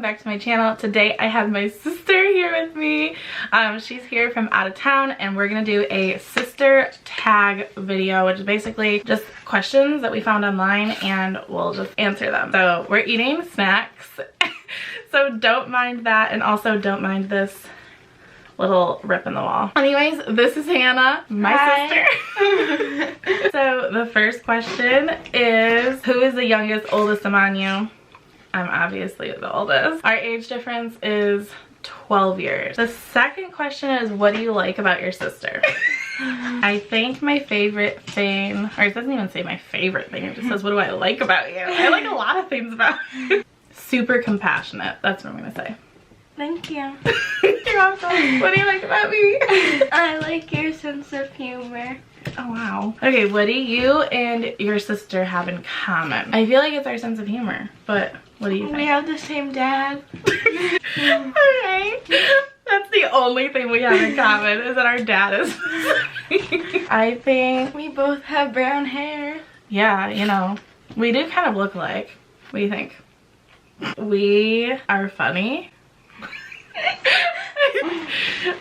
back to my channel. Today I have my sister here with me. She's here from out of town and we're gonna do a sister tag video, which is basically just questions that we found online and we'll just answer them. So we're eating snacks, so don't mind that, and also don't mind this little rip in the wall. Anyways, this is Hannah, my sister. So the first question is, who is the youngest, oldest among you? I'm obviously the oldest. Our age difference is 12 years. The second question is, what do you like about your sister? I think my favorite thing, or it doesn't even say my favorite thing, it just says, what do I like about you? I like a lot of things about you. Super compassionate, that's what I'm gonna say. Thank you. You're welcome. What do you like about me? I like your sense of humor. Oh wow. Okay, what do you and your sister have in common? I feel like it's our sense of humor, but what do you think? We have the same dad. Okay. That's the only thing we have in common, is that our dad is I think We both have brown hair. yeah, you know, we do kind of look alike. What do you think? We are funny.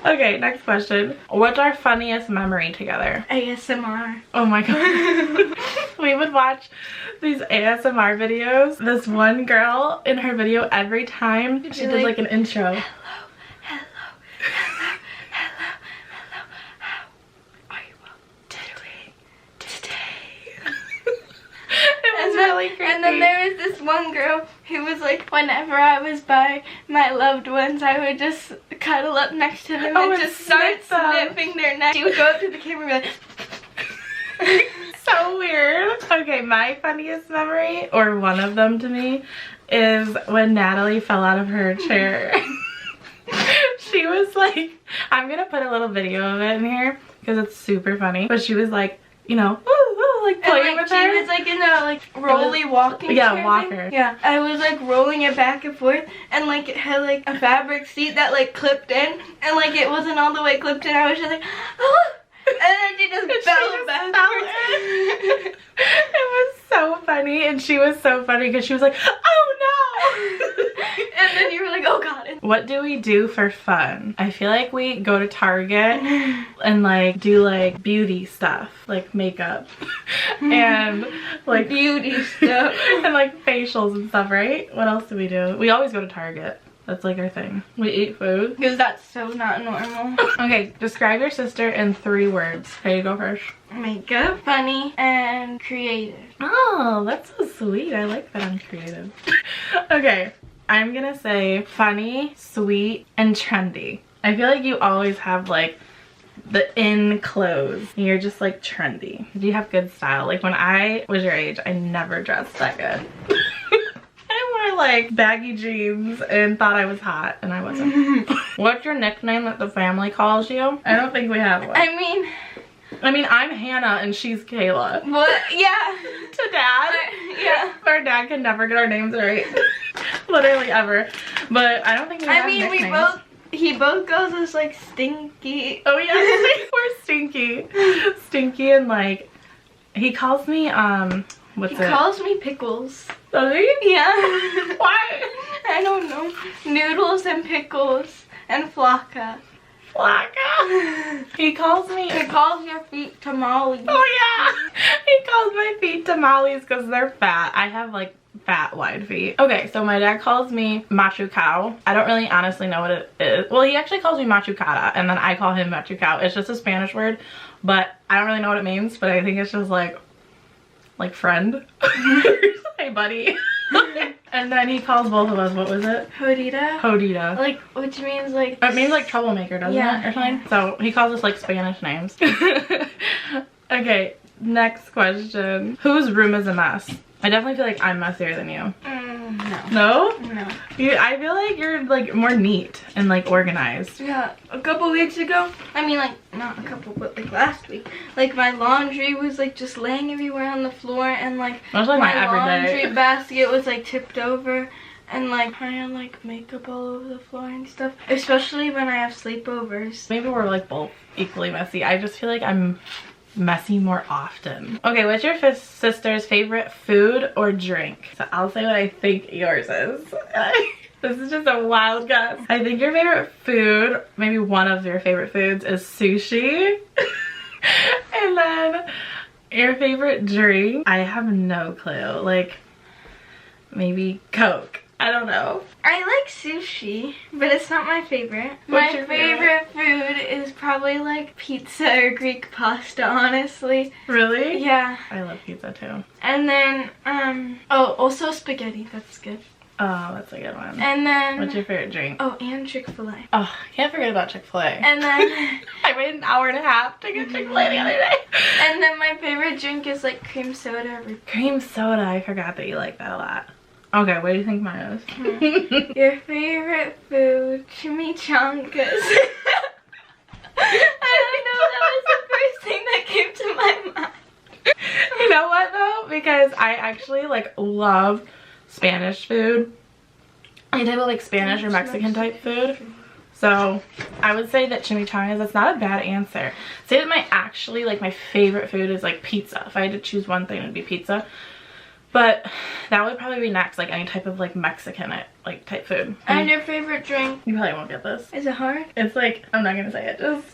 Okay, next question. What's our funniest memory together? ASMR. Oh my god. We would watch these ASMR videos. This one girl in her video, every time she did like an intro. Hello, hello, hello, hello, hello. How are you all doing today? It was really creepy. And then there was this one girl who was like, whenever I was by my loved ones, I would just cuddle up next to them and just start sniffing their neck. She would go up to the camera and be like, so weird. Okay, my funniest memory, or one of them to me, is when Natalie fell out of her chair. She was like, I'm gonna put a little video of it in here because it's super funny, but she was like, you know, like playing with her. She was like in a like rolly walking chair walker. thing. Yeah, I was like rolling it back and forth, and like it had like a fabric seat that like clipped in, and like it wasn't all the way clipped in. I was just like, oh, and then she just fell backwards. It was so funny, and she was so funny because she was like, oh no. And then you were like, oh god. What do we do for fun? I feel like we go to Target and like do like beauty stuff, like makeup and like beauty stuff and like facials and stuff, right? What else do we do? We always go to Target. That's like our thing. We eat food. because that's so not normal. Okay, describe your sister in 3 words. Okay, you go first. Makeup, funny, and creative. Oh, that's so sweet. I like that I'm creative. Okay, I'm gonna say funny, sweet, and trendy. I feel like you always have like the in clothes. You're just like trendy. You have good style. Like when I was your age, I never dressed that good. I wore like baggy jeans and thought I was hot, and I wasn't. What's your nickname that the family calls you? I don't think we have one. I mean, I'm Hannah and she's Kayla. what? Yeah. To dad. Yeah. Our dad can never get our names right. Literally ever. But I don't think we have nicknames. He both goes as like Stinky. Oh yeah, we're Stinky. Stinky, and like, he calls me, what's it? He calls me Pickles. Does he? Yeah. Why? I don't know. Noodles and Pickles and Flocka. Flocka. He calls me. He calls your feet tamales. Oh yeah. He calls my feet tamales because they're fat. I have like fat wide feet. Okay, so my dad calls me machucao. I don't really honestly know what it is. Well, he actually calls me machucada, and then I call him machucao. It's just a Spanish word, but I don't really know what it means, but I think it's just like friend. Hey buddy. And then he calls both of us, what was it? Jodita. Jodita. Like, which means like... It means like troublemaker, doesn't it? Or something? So he calls us like Spanish names. Okay, next question. Whose room is a mess? I definitely feel like I'm messier than you. No. No? No. I feel like you're like more neat and like organized. Yeah, a couple weeks ago, I mean like, not a couple, but like last week, like my laundry was like just laying everywhere on the floor, and like That's like my everyday laundry basket was like tipped over, and like I had like makeup all over the floor and stuff, especially when I have sleepovers. Maybe we're like both equally messy. I just feel like I'm messy more often. Okay, what's your sister's favorite food or drink? So I'll say what I think yours is. This is just a wild guess. I think your favorite food, maybe one of your favorite foods, is sushi. And then your favorite drink, I have no clue. Like, maybe Coke. I don't know. I like sushi, but it's not my favorite. What's my your favorite food is probably like pizza or Greek pasta, honestly. Really? Yeah. I love pizza too. And then, oh, also spaghetti. That's good. Oh, that's a good one. And then... What's your favorite drink? Oh, and Chick-fil-A. Oh, can't forget about Chick-fil-A. And then... I waited an hour and a half to get Chick-fil-A the other day. And then my favorite drink is like cream soda. Cream soda. I forgot that you like that a lot. Okay, what do you think mine is? Your favorite food, chimichangas. I don't know, that was the first thing that came to my mind. You know what though? Because I actually like love Spanish food. Any type of like Spanish or Mexican type food. So I would say that chimichangas, that's not a bad answer. Say that my actually like my favorite food is like pizza. If I had to choose one thing, it would be pizza. But that would probably be next, like any type of like Mexican like type food. And your favorite drink? You probably won't get this. Is it hard? It's like, I'm not gonna say it, just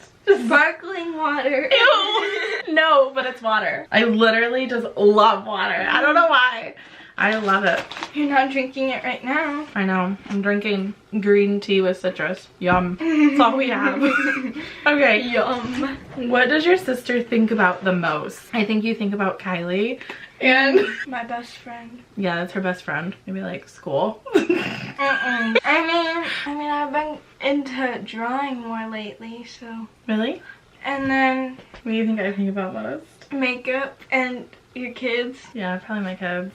sparkling water. Ew. No, but it's water. I literally just love water. I don't know why. I love it. You're not drinking it right now. I know. I'm drinking green tea with citrus. Yum. That's all we have. Okay. Yum. What does your sister think about the most? I think you think about Kylie and... My best friend. Yeah, that's her best friend. Maybe like school. I mean, I've been into drawing more lately, so. Really? And then. What do you think I think about most? Makeup and your kids. Yeah, probably my kids.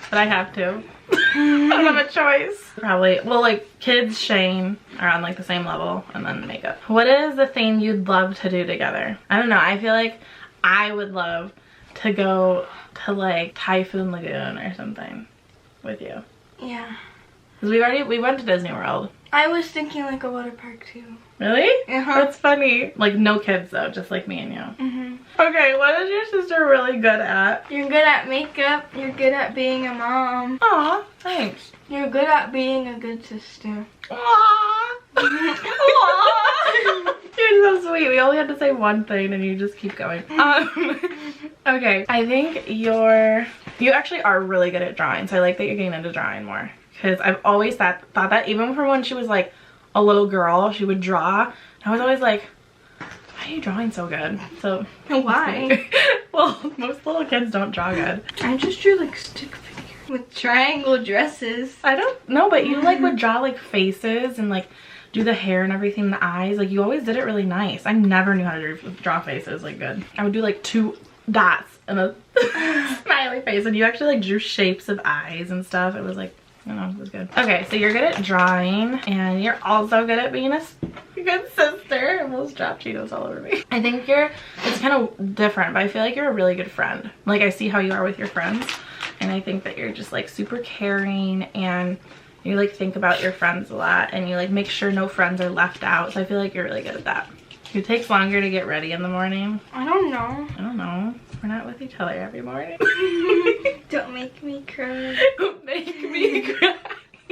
But I have to. I don't have a choice. Probably, well, like kids, Shane are on like the same level, and then makeup. What is the thing you'd love to do together? I don't know. I feel like I would love to go to like Typhoon Lagoon or something with you. Yeah. Because we went to Disney World. I was thinking like a water park too. Really? Uh-huh. That's funny. Like no kids though, just like me and you. Mm-hmm. Okay, what is your sister really good at? You're good at makeup. You're good at being a mom. Aw, thanks. You're good at being a good sister. Aww. Aww. You're so sweet. We only had to say one thing and you just keep going. Okay, I think you actually are really good at drawing, so I like that you're getting into drawing more. Because I've always thought that even from when she was like a little girl, she would draw. And I was always like, why are you drawing so good? So why? Well, most little kids don't draw good. I just drew like stick figure with triangle dresses. I don't know, but you like would draw like faces and like do the hair and everything, the eyes. Like you always did it really nice. I never knew how to draw faces like good. I would do like 2 dots and a smiley face, and you actually like drew shapes of eyes and stuff. It was like, I don't know, it was good. Okay, so you're good at drawing, and you're also good at being a good sister. I almost dropped Cheetos all over me. I think it's kind of different, but I feel like you're a really good friend. Like I see how you are with your friends, and I think that you're just like super caring, and you like think about your friends a lot, and you like make sure no friends are left out. So I feel like you're really good at that. It takes longer to get ready in the morning. I don't know. I don't know. We're not with each other every morning. Don't make me cry. Make me cry.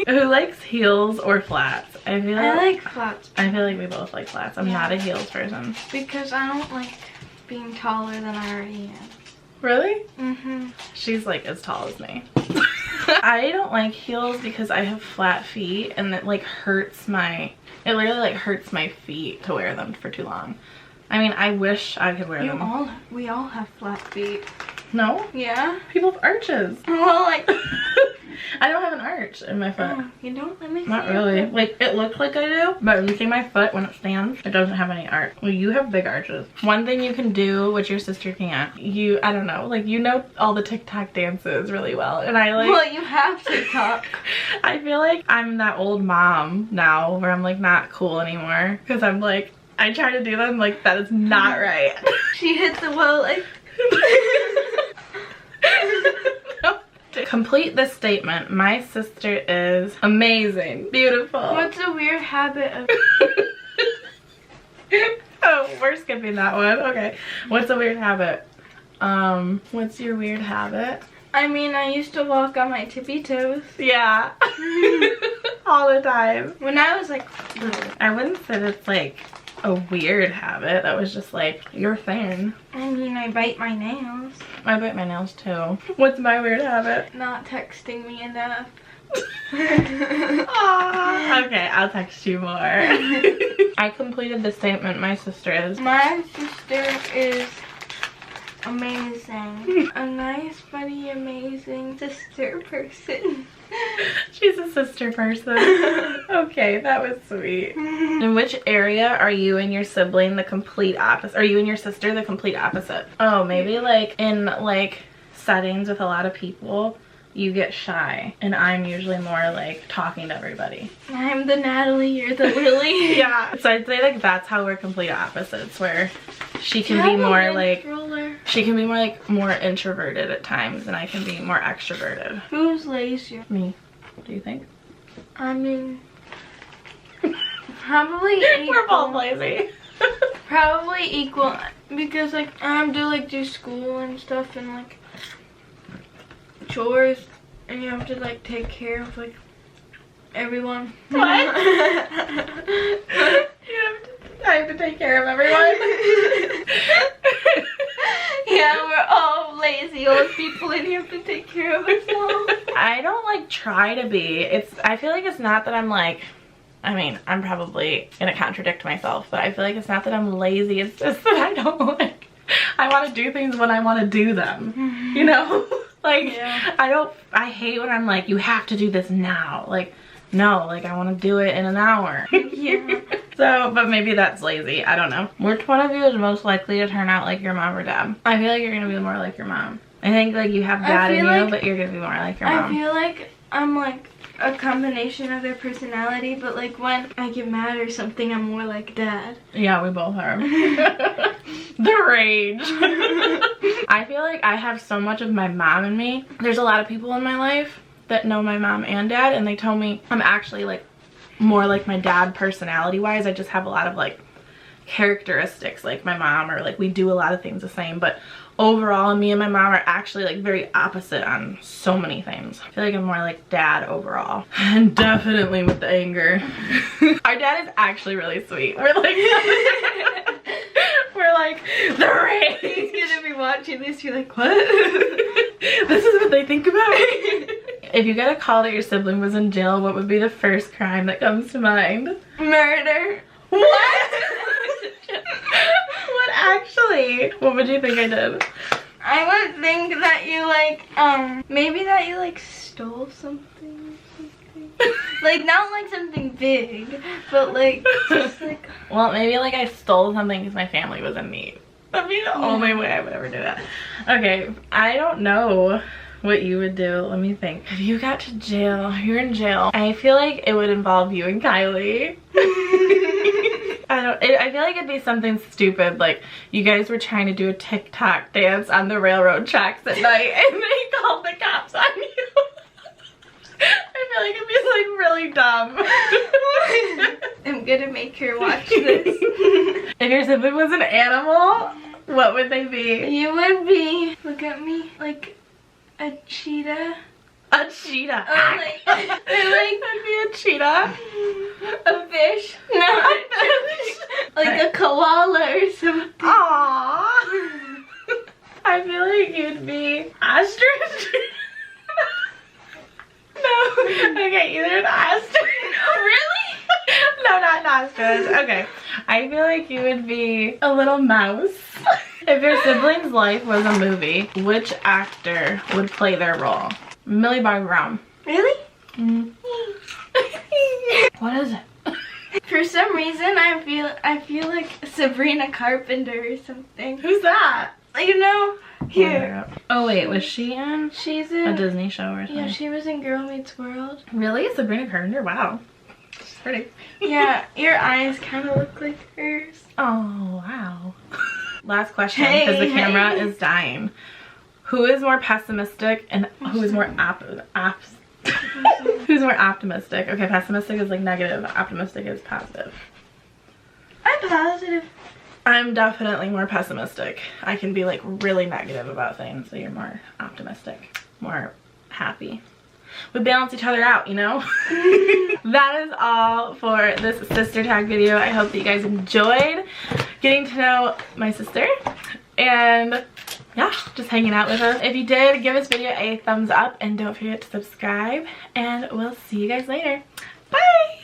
Who likes heels or flats? I like flats. I feel like we both like flats. I'm not a heels person. Because I don't like being taller than I already am. Really? Mm-hmm. She's like as tall as me. I don't like heels because I have flat feet, and it like hurts it literally like hurts my feet to wear them for too long. I mean, I wish I could wear them. We all have flat feet. No? Yeah. People have arches. Well, like I don't have an arch in my foot. Oh, you don't? Let me see. Not really. Like, it looks like I do, but when you see my foot when it stands, it doesn't have any arch. Well, you have big arches. One thing you can do, which your sister can't, I don't know, like, you know all the TikTok dances really well, and I like... Well, you have TikTok. I feel like I'm that old mom now where I'm like not cool anymore, because I'm like, I try to do them, like, that is not right. She hit the wall like... To complete this statement, my sister is amazing, beautiful. What's a weird habit of... Oh, we're skipping that one. Okay. What's a weird habit? What's your weird habit? I mean, I used to walk on my tippy toes. Yeah. all the time. When I was like little. I wouldn't say it's like a weird habit. That was just like your thing. I mean, I bite my nails. I bite my nails too. What's my weird habit? Not texting me enough. Aww. Okay, I'll text you more. I completed the statement. My sister is. My sister is amazing. A nice, funny, amazing sister person. She's a sister person. Okay, that was sweet. In which area are you and your sibling the complete opposite? Are you and your sister the complete opposite? Oh, maybe like in like settings with a lot of people, you get shy, and I'm usually more like talking to everybody. I'm the Natalie, you're the Lily. Yeah. So I'd say like that's how we're complete opposites, where she can be more like more introverted at times, and I can be more extroverted. Who's lazier? Me. What do you think? I mean, probably equal. We're both lazy. Probably equal, because like I do school and stuff and like chores, and you have to like take care of like everyone. What? I have to take care of everyone. Yeah, we're all lazy old people and you have to take care of ourselves. I don't like try to be. I feel like it's not that I'm like, I mean, I'm probably gonna contradict myself, but I feel like it's not that I'm lazy, it's just that I don't like, I want to do things when I want to do them, you know? Like, yeah. I hate when I'm like, you have to do this now. Like, no, like I want to do it in an hour. Yeah. So, but maybe that's lazy. I don't know. Which one of you is most likely to turn out like your mom or dad? I feel like you're going to be more like your mom. I think like you have dad in you, but you're going to be more like your mom. I feel like I'm like a combination of their personality, but like when I get mad or something, I'm more like dad. Yeah, we both are. The rage. I feel like I have so much of my mom in me. There's a lot of people in my life that know my mom and dad, and they tell me I'm actually like more like my dad personality wise. I just have a lot of like characteristics like my mom, or like we do a lot of things the same, but overall me and my mom are actually like very opposite on so many things. I feel like I'm more like dad overall, and definitely with the anger. Our dad is actually really sweet. We're like we're like the rage. He's gonna be watching this, you're like, what? This is what they think about me. If you got a call that your sibling was in jail, what would be the first crime that comes to mind? Murder. What? What actually? What would you think I did? I would think that you like, maybe that you like stole something or something. Like not like something big, but like just like. Well, maybe like I stole something because my family was in need. That'd be the only way I would ever do that. Okay, I don't know what you would do. Let me think. If you got to jail, if you're in jail, I feel like it would involve you and Kylie. I feel like it'd be something stupid, like you guys were trying to do a TikTok dance on the railroad tracks at night and they called the cops on you. I feel like it'd be like really dumb. I'm gonna make her watch this. If your sibling was an animal, what would they be? You would be, look at me, like a cheetah. A cheetah. Or like, I'd be a cheetah. A fish. No, a fish. Like a koala or something. Aww. I feel like you'd be ostrich. No. Okay, either an ostrich. Really? No, not an ostrich. Okay. I feel like you would be a little mouse. If your sibling's life was a movie, which actor would play their role? Millie Bobby Brown. Really? Mm. What is it? For some reason, I feel like Sabrina Carpenter or something. Who's that? You know, here. Oh wait, was she in? She's in a Disney show or something. Yeah, she was in Girl Meets World. Really, Sabrina Carpenter? Wow, she's pretty. Yeah, your eyes kind of look like hers. Oh wow. Last question, because the camera is dying. Who is more pessimistic and who is more who's more optimistic? Okay, pessimistic is like negative, optimistic is positive. I'm positive. I'm definitely more pessimistic. I can be like really negative about things, so you're more optimistic, more happy. we balance each other out, you know? That is all for this sister tag video. I hope that you guys enjoyed getting to know my sister and yeah, just hanging out with her. If you did, give this video a thumbs up and don't forget to subscribe, and we'll see you guys later. Bye!